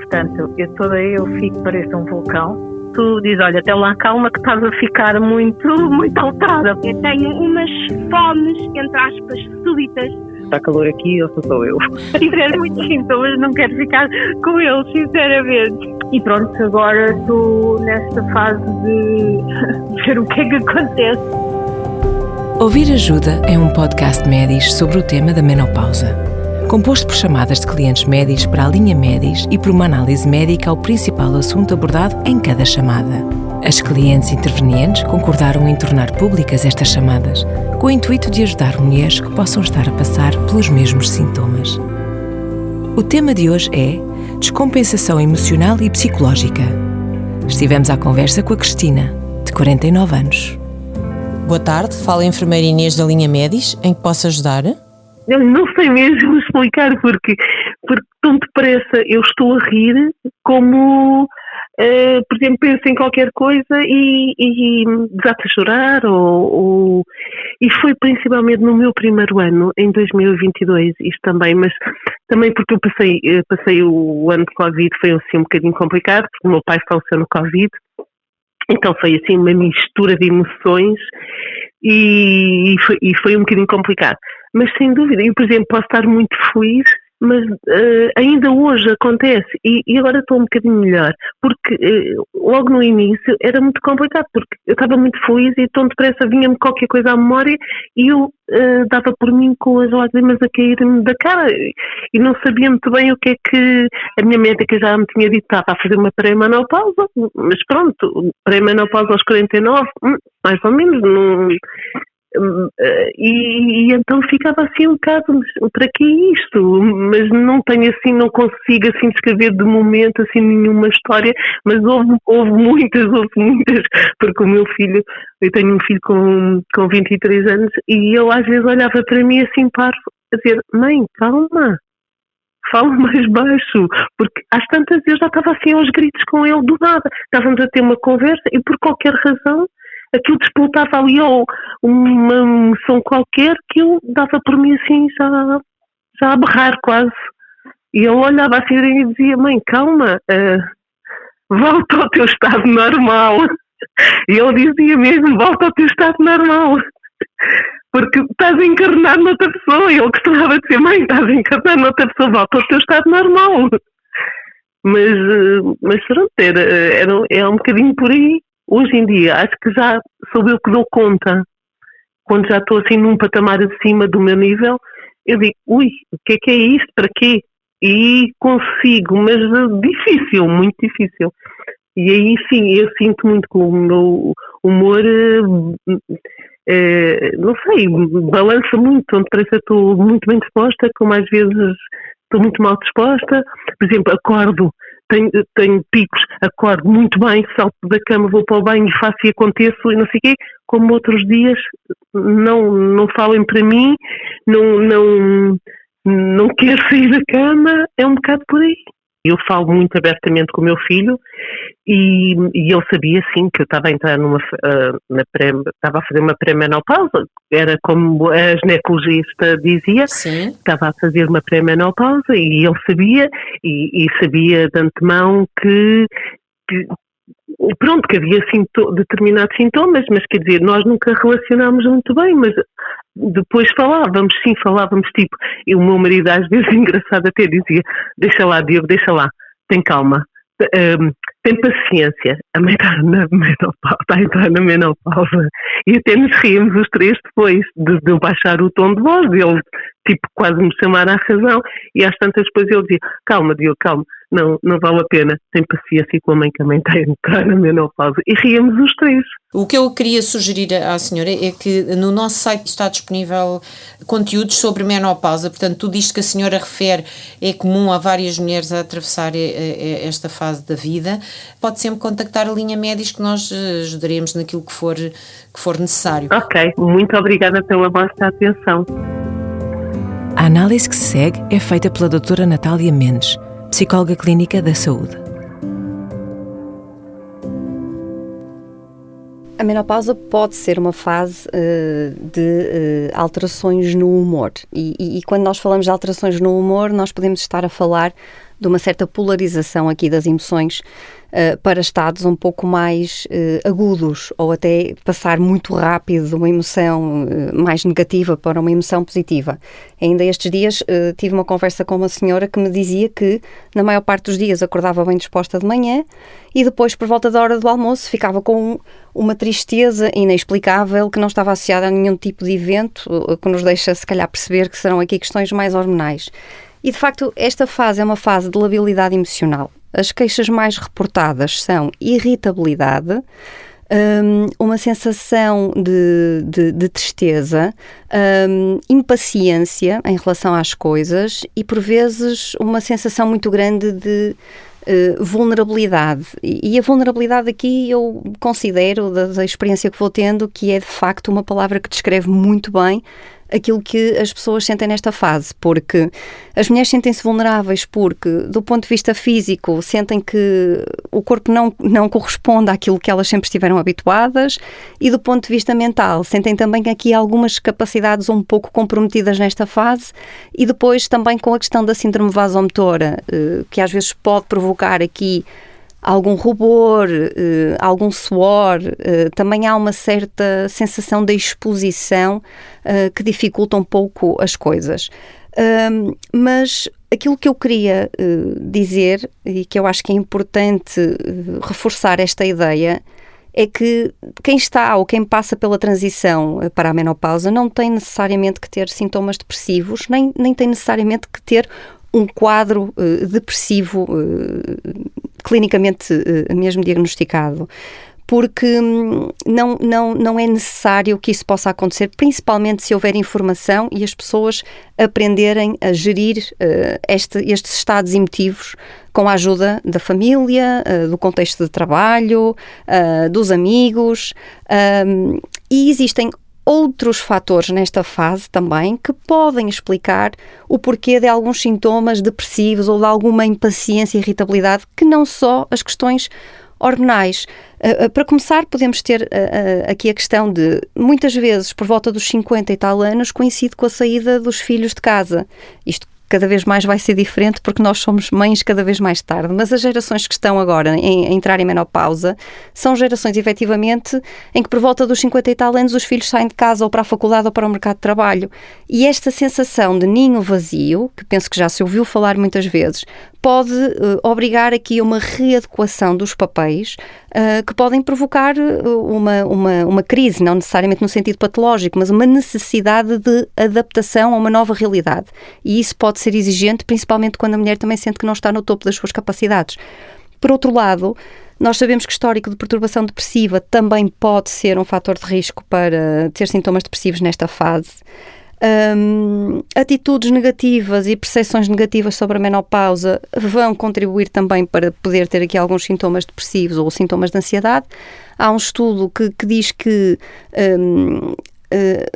portanto, eu fico, pareço um vulcão. Tu dizes, olha, até lá calma que estás a ficar muito, muito alterada. Eu tenho umas fomes, entre aspas, súbitas. Está calor aqui, eu sou eu. Se tiver muitos sintomas, não quero ficar com eles, sinceramente. E pronto, agora estou nesta fase de ver o que é que acontece. Ouvir Ajuda é um podcast Médis sobre o tema da menopausa. Composto por chamadas de clientes Médis para a linha Médis e por uma análise médica ao principal assunto abordado em cada chamada. As clientes intervenientes concordaram em tornar públicas estas chamadas, com o intuito de ajudar mulheres que possam estar a passar pelos mesmos sintomas. O tema de hoje é descompensação emocional e psicológica. Estivemos à conversa com a Cristina, de 49 anos. Boa tarde, fala a enfermeira Inês da linha Médis, em que posso ajudar? Eu não sei mesmo explicar porque tão depressa eu estou a rir como, por exemplo, penso em qualquer coisa e desato a chorar e foi principalmente no meu primeiro ano, em 2022, isto também, mas também porque eu passei o ano de Covid, foi assim um bocadinho complicado, porque o meu pai faleceu no Covid, então foi assim uma mistura de emoções e foi um bocadinho complicado. Mas sem dúvida, eu por exemplo posso estar muito feliz, mas ainda hoje acontece e agora estou um bocadinho melhor, porque logo no início era muito complicado, porque eu estava muito feliz e tão depressa vinha-me qualquer coisa à memória e eu dava por mim com as lágrimas a cair-me da cara e não sabia muito bem o que é que a minha médica já me tinha dito, estava a fazer uma pré-menopausa, mas pronto, pré-menopausa aos 49, mais ou menos, não... E então ficava assim um bocado, para que isto? Mas não tenho assim, não consigo assim descrever de momento assim nenhuma história, mas houve muitas, porque o meu filho, eu tenho um filho com 23 anos e ele às vezes olhava para mim assim parvo, a dizer, mãe, calma, fala mais baixo, porque às tantas eu já estava assim aos gritos com ele do nada, estávamos a ter uma conversa e por qualquer razão aquilo despoltava ali uma emoção qualquer que eu dava por mim assim já a berrar quase. E ele olhava assim e dizia, mãe, calma, volta ao teu estado normal. E ele dizia mesmo, volta ao teu estado normal. Porque estás a encarnar noutra pessoa. E ele costumava dizer, mãe, estás a encarnar noutra pessoa, volta ao teu estado normal. Mas pronto, era um bocadinho por aí. Hoje em dia, acho que já sou eu que dou conta, quando já estou assim num patamar acima do meu nível, eu digo, ui, o que é isto, para quê? E consigo, mas difícil, muito difícil. E aí sim, eu sinto muito que o meu humor, não sei, balança muito, onde parece que estou muito bem disposta, como às vezes estou muito mal disposta. Por exemplo, acordo, tenho picos, acordo muito bem, salto da cama, vou para o banho e faço e aconteço e não sei o quê, como outros dias não falem para mim, não quero sair da cama, é um bocado por aí. Eu falo muito abertamente com o meu filho e ele sabia sim que eu estava a entrar estava a fazer uma pré-menopausa, era como a ginecologista dizia, sim. Estava a fazer uma pré-menopausa e ele sabia e sabia de antemão que havia determinados sintomas, mas quer dizer, nós nunca relacionámos muito bem, mas depois falávamos, tipo, e o meu marido às vezes engraçado até dizia, deixa lá Diogo, deixa lá, tem calma, tem paciência, a mãe está a entrar na menopausa, e até nos ríamos os três depois de eu baixar o tom de voz, dele tipo quase me chamar à razão, e às tantas depois ele dizia, calma Diogo, calma, não vale a pena, tem paciência com a mãe que a mãe está a entrar na menopausa, e ríamos os três. O que eu queria sugerir à senhora é que no nosso site está disponível conteúdos sobre menopausa, portanto tudo isto que a senhora refere é comum a várias mulheres a atravessar esta fase da vida. Pode sempre contactar a linha Médis que nós ajudaremos naquilo que for necessário. Ok, muito obrigada pela vossa atenção. A análise que se segue é feita pela doutora Natália Mendes, psicóloga clínica da saúde. A menopausa pode ser uma fase de alterações no humor e quando nós falamos de alterações no humor nós podemos estar a falar de uma certa polarização aqui das emoções para estados um pouco mais agudos, ou até passar muito rápido de uma emoção mais negativa para uma emoção positiva. Ainda estes dias tive uma conversa com uma senhora que me dizia que na maior parte dos dias acordava bem disposta de manhã e depois, por volta da hora do almoço, ficava com uma tristeza inexplicável que não estava associada a nenhum tipo de evento, que nos deixa, se calhar, perceber que serão aqui questões mais hormonais. E, de facto, esta fase é uma fase de labilidade emocional. As queixas mais reportadas são irritabilidade, uma sensação de tristeza, impaciência em relação às coisas e, por vezes, uma sensação muito grande de vulnerabilidade. E a vulnerabilidade aqui eu considero, da experiência que vou tendo, que é de facto uma palavra que descreve muito bem aquilo que as pessoas sentem nesta fase, porque as mulheres sentem-se vulneráveis porque, do ponto de vista físico, sentem que o corpo não corresponde àquilo que elas sempre estiveram habituadas, e do ponto de vista mental, sentem também aqui algumas capacidades um pouco comprometidas nesta fase, e depois também com a questão da síndrome vasomotora, que às vezes pode provocar aqui algum rubor, algum suor, também há uma certa sensação de exposição que dificulta um pouco as coisas. Mas aquilo que eu queria dizer, e que eu acho que é importante reforçar esta ideia, é que quem está ou quem passa pela transição para a menopausa não tem necessariamente que ter sintomas depressivos, nem tem necessariamente que ter um quadro depressivo clinicamente mesmo diagnosticado, porque não é necessário que isso possa acontecer, principalmente se houver informação e as pessoas aprenderem a gerir estes estados emotivos com a ajuda da família, do contexto de trabalho, dos amigos, e existem outros fatores nesta fase também que podem explicar o porquê de alguns sintomas depressivos ou de alguma impaciência e irritabilidade, que não só as questões hormonais. Para começar, podemos ter aqui a questão de, muitas vezes, por volta dos 50 e tal anos, coincide com a saída dos filhos de casa. Isto cada vez mais vai ser diferente porque nós somos mães cada vez mais tarde, mas as gerações que estão agora a entrar em menopausa são gerações, efetivamente, em que por volta dos 50 e tal anos os filhos saem de casa ou para a faculdade ou para o mercado de trabalho. E esta sensação de ninho vazio, que penso que já se ouviu falar muitas vezes, pode obrigar aqui a uma readequação dos papéis que podem provocar uma crise, não necessariamente no sentido patológico, mas uma necessidade de adaptação a uma nova realidade. E isso pode ser exigente, principalmente quando a mulher também sente que não está no topo das suas capacidades. Por outro lado, nós sabemos que o histórico de perturbação depressiva também pode ser um fator de risco para ter sintomas depressivos nesta fase. Atitudes negativas e percepções negativas sobre a menopausa vão contribuir também para poder ter aqui alguns sintomas depressivos ou sintomas de ansiedade. Há um estudo que diz que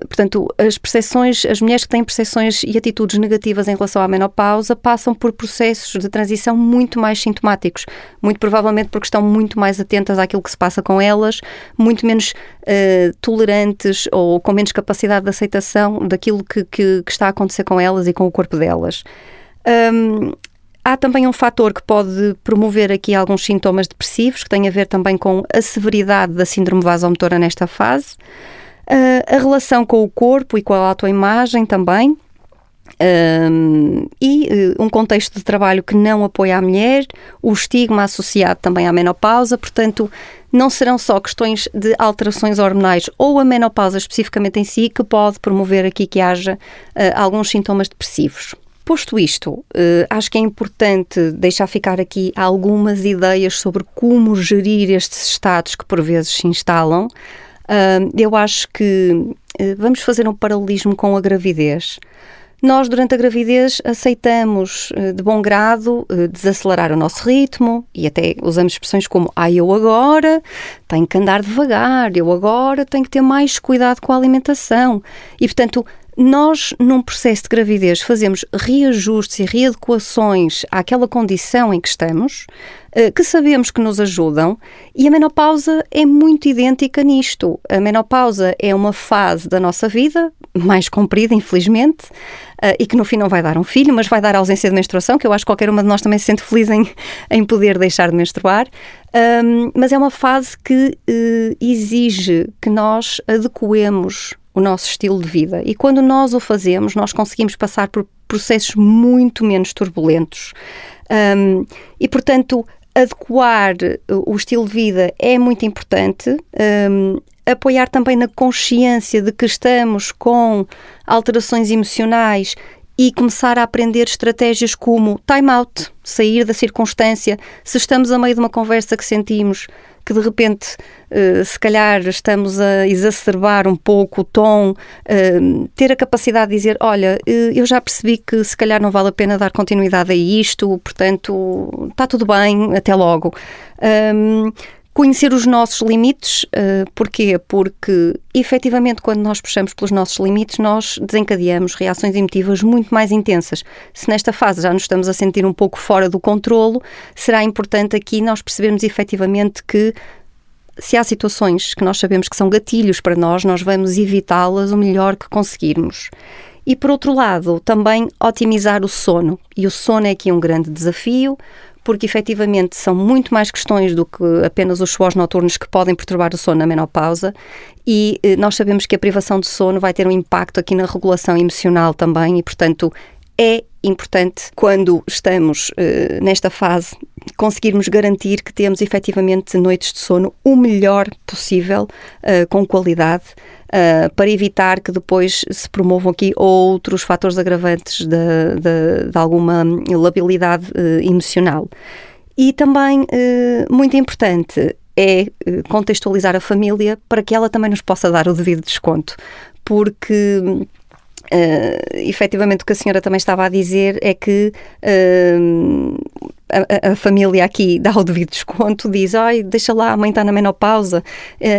portanto, as mulheres que têm percepções e atitudes negativas em relação à menopausa passam por processos de transição muito mais sintomáticos, muito provavelmente porque estão muito mais atentas àquilo que se passa com elas, muito menos tolerantes ou com menos capacidade de aceitação daquilo que está a acontecer com elas e com o corpo delas. Há também um fator que pode promover aqui alguns sintomas depressivos, que tem a ver também com a severidade da síndrome vasomotora nesta fase. A relação com o corpo e com a autoimagem também, e um contexto de trabalho que não apoia a mulher, o estigma associado também à menopausa. Portanto, não serão só questões de alterações hormonais ou a menopausa especificamente em si que pode promover aqui que haja alguns sintomas depressivos. Posto isto, acho que é importante deixar ficar aqui algumas ideias sobre como gerir estes estados que por vezes se instalam. Eu acho que vamos fazer um paralelismo com a gravidez. Nós, durante a gravidez, aceitamos de bom grado desacelerar o nosso ritmo e até usamos expressões como eu agora tenho que andar devagar, eu agora tenho que ter mais cuidado com a alimentação. E, portanto, nós, num processo de gravidez, fazemos reajustes e readequações àquela condição em que estamos, que sabemos que nos ajudam, e a menopausa é muito idêntica nisto. A menopausa é uma fase da nossa vida, mais comprida, infelizmente, e que no fim não vai dar um filho, mas vai dar ausência de menstruação, que eu acho que qualquer uma de nós também se sente feliz em poder deixar de menstruar. Mas é uma fase que exige que nós adequemos o nosso estilo de vida, e quando nós o fazemos, nós conseguimos passar por processos muito menos turbulentos. E, portanto, adequar o estilo de vida é muito importante. Apoiar também na consciência de que estamos com alterações emocionais e começar a aprender estratégias como time out, sair da circunstância. Se estamos a meio de uma conversa que sentimos que de repente, se calhar, estamos a exacerbar um pouco o tom, ter a capacidade de dizer, olha, eu já percebi que se calhar não vale a pena dar continuidade a isto, portanto, está tudo bem, até logo. Conhecer os nossos limites, porquê? Porque, efetivamente, quando nós puxamos pelos nossos limites, nós desencadeamos reações emotivas muito mais intensas. Se nesta fase já nos estamos a sentir um pouco fora do controlo, será importante aqui nós percebermos efetivamente que se há situações que nós sabemos que são gatilhos para nós, nós vamos evitá-las o melhor que conseguirmos. E, por outro lado, também otimizar o sono. E o sono é aqui um grande desafio, porque efetivamente são muito mais questões do que apenas os suores noturnos que podem perturbar o sono na menopausa, e nós sabemos que a privação de sono vai ter um impacto aqui na regulação emocional também, e portanto é importante, quando estamos nesta fase, conseguirmos garantir que temos efetivamente noites de sono o melhor possível, com qualidade, para evitar que depois se promovam aqui outros fatores agravantes de alguma labilidade emocional. E também, muito importante, é contextualizar a família para que ela também nos possa dar o devido desconto, porque efetivamente o que a senhora também estava a dizer é que a família aqui dá o devido desconto, diz, ai, deixa lá, a mãe está na menopausa,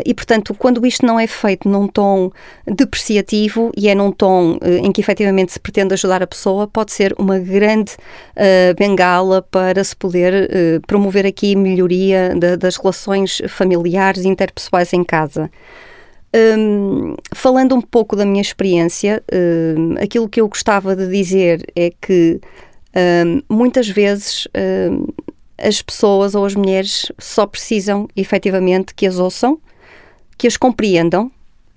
e portanto, quando isto não é feito num tom depreciativo e é num tom em que efetivamente se pretende ajudar a pessoa, pode ser uma grande bengala para se poder promover aqui melhoria das relações familiares e interpessoais em casa. Falando um pouco da minha experiência, aquilo que eu gostava de dizer é que muitas vezes as pessoas ou as mulheres só precisam efetivamente que as ouçam, que as compreendam,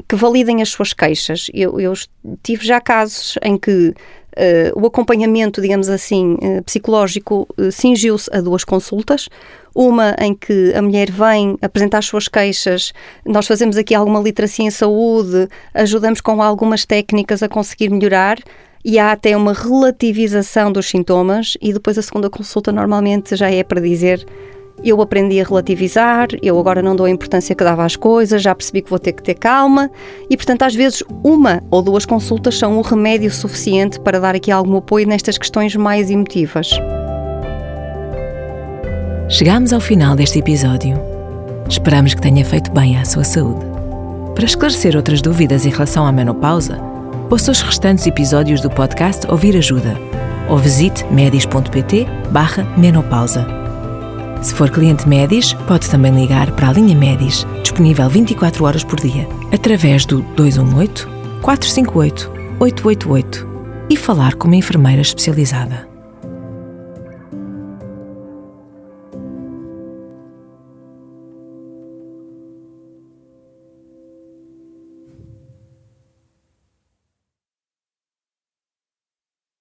que validem as suas queixas. Eu tive já casos em que o acompanhamento, digamos assim, psicológico cingiu-se a 2 consultas. Uma em que a mulher vem apresentar as suas queixas, nós fazemos aqui alguma literacia em saúde, ajudamos com algumas técnicas a conseguir melhorar, e há até uma relativização dos sintomas, e depois a segunda consulta normalmente já é para dizer, eu aprendi a relativizar, eu agora não dou a importância que dava às coisas, já percebi que vou ter que ter calma, e portanto às vezes 1 ou 2 consultas são um remédio suficiente para dar aqui algum apoio nestas questões mais emotivas. Chegámos ao final deste episódio. Esperamos que tenha feito bem à sua saúde. Para esclarecer outras dúvidas em relação à menopausa, ouça os restantes episódios do podcast Ouvir Ajuda ou visite medis.pt/menopausa. Se for cliente Medis, pode também ligar para a linha Medis, disponível 24 horas por dia, através do 218 458 888 e falar com uma enfermeira especializada.